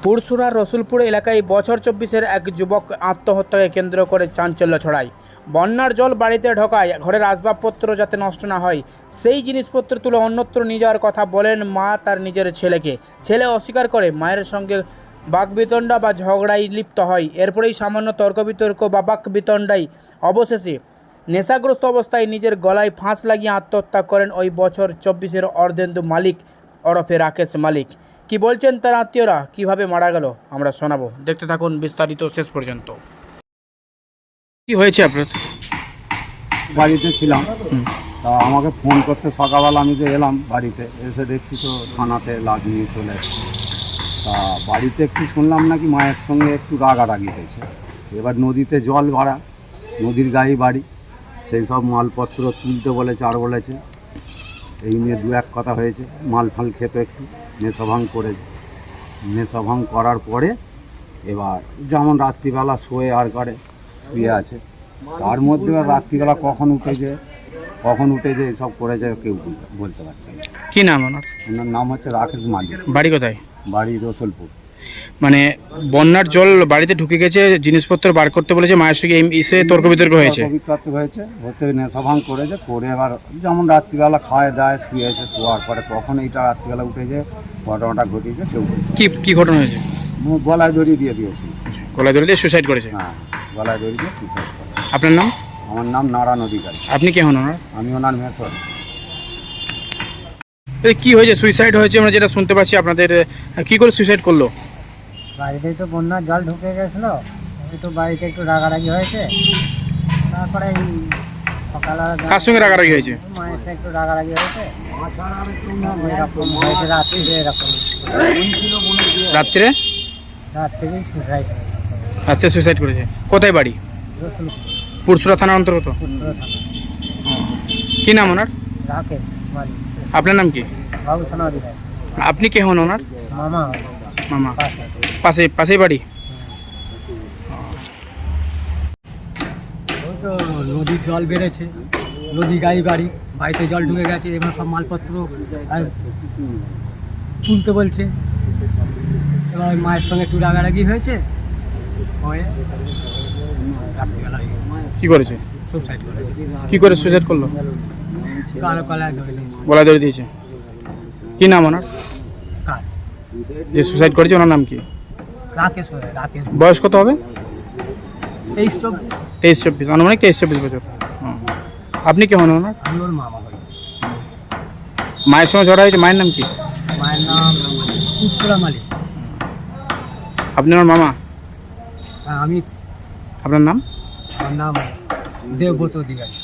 পুরসুরার রসুলপুর এলাকায় বছর 24-এর এক যুবক আত্মহত্যাকে কেন্দ্র করে চাঞ্চল্য ছড়ায়। বন্যার জল বাড়িতে ঢোকায় ঘরের আসবাবপত্র যাতে নষ্ট না হয় সেই জিনিসপত্র তুলে অন্যত্র নিয়ে যাওয়ার কথা বলেন মা তার নিজের ছেলেকে। ছেলে অস্বীকার করে মায়ের সঙ্গে বাকবিতণ্ডা বা ঝগড়ায় লিপ্ত হয়। এরপরেই সামান্য তর্ক বিতর্ক বা বাকবিতণ্ডায় অবশেষে নেশাগ্রস্ত অবস্থায় নিজের গলায় ফাঁস লাগিয়ে আত্মহত্যা করেন ওই বছর 24-এর অর্ধেন্দু মালিক ওরফে রাকেশ মালিক। কি বলছেন তার আত্মীয়রা, কিভাবে মারা গেল আমরা শোনাবো, দেখতে থাকুন বিস্তারিত শেষ পর্যন্ত। কি হয়েছে আপনার? বাড়িতে ছিলাম, তা আমাকে ফোন করতে সকালবেলা আমি তো এলাম বাড়িতে, এসে দেখছি তো থানাতে লাশ নিয়ে চলে এসেছি। তা বাড়িতে একটু শুনলাম নাকি মায়ের সঙ্গে একটু রাগারাগি হয়েছে। এবার নদীতে জল ভরা, নদীর গায়ে বাড়ি, সেই সব মালপত্র তুলতে বলেছে আর বলেছে, এই নিয়ে দু এক কথা হয়েছে। মাল ফাল খেত একটু, নেশাভাং করেছে। নেশাভাং করার পরে এবার যেমন রাত্রিবেলা শোয়ে আর করে শুয়ে আছে, তার মধ্যে রাত্রিবেলা কখন উঠেছে এসব করেছে কেউ বলতে পারছে না। কি নাম ওনার? ওনার নাম হচ্ছে রাকেশ মালিক। বাড়ি কোথায়? বাড়ি রসুলপুর। মানে বন্যার জল বাড়িতে ঢুকে গেছে, জিনিসপত্র বার করতে বলেছে, মায়ের সঙ্গে এসে তর্ক বিতর্ক হয়েছে। হতে নেশাভাং করেছে, করে এবার যেমন রাত্রিবেলা খাওয়া দায় শুয়েছে, শোয়ার পরে কখন এইটা রাত্রিবেলা উঠেছে ঘটনাটা ঘটিয়েছে কেউ বলতে। কি ঘটনা হয়েছে? গলায় দড়ি দিয়ে দিয়েছে। গলায় দড়ি দিয়ে সুসাইড করেছে? হ্যাঁ, গলায় দড়ি দিয়ে সুসাইড করে। আপনার নাম? আমার নাম নারায়ণ অধিকারী। আপনি কে হন ওনার? আমি ওনার মেসর। কি হয়েছে? সুইসাইড হয়েছে আমরা যেটা শুনতে পাচ্ছি, আপনাদের কি করে সুইসাইড করলো? বাড়িতে তো বন্যার জল ঢুকে গেছিলো, একটু বাড়িতে একটু রাগারাগি হয়েছে। তারপরে এই সকালবেলা কার সঙ্গে রাগারাগি হয়েছে? মায়ের সাথে একটু রাগারাগি হয়েছে, এরকম হয়েছে রাত্রিরে। এরকম রাত্রে রাত্রিরেই সুসাইড হয়েছে। রাত্রে সুইসাইড করেছে। কোথায় বাড়ি? রসুলপুর, পুরসুরা থানার অন্তর্গত। পুরসুরা থানা। কি নাম ওনার? রাকেশ মালিক। আপনার নাম কি? বাবুসোনা অধিকারী। আপনি কে হন ওনার? মামা মামা। পাশে। পাশেই বাড়ি? ওই তো নদীর জল বেড়েছে, নদী গায়ে বাড়ি, বাড়িতে জল ঢুকে গেছে, এবার সব মালপত্র আর তুলতে বলছে। এবার ওই মায়ের সঙ্গে একটু রাগারাগি হয়েছে, হয়ে রাত্রিবেলা কি করেছে? সুসাইড করেছে। কি করে সুইসাইড করলো? কালো কলায় ধরে নিয়েছে। গলায় দড়ি দিয়েছে। কি নাম ওনার? কার? যে সুইসাইড করেছে ওনার নাম কি? রাকেশ হয়ে রাকেশ। বয়স কত হবে? 23-24। 23-24, আনুমানিক 23-24 বছর। আপনি কে হন ওনার? আমি ওর মামা হই। মায়ের সঙ্গে ঝড়া হয়েছে, মায়ের নাম কি? মায়ের নাম পুরসুরা মালিক। আপনি আমার মামা? আর আমি, আপনার নাম? আমার নাম দেবব্রত অধিকারী।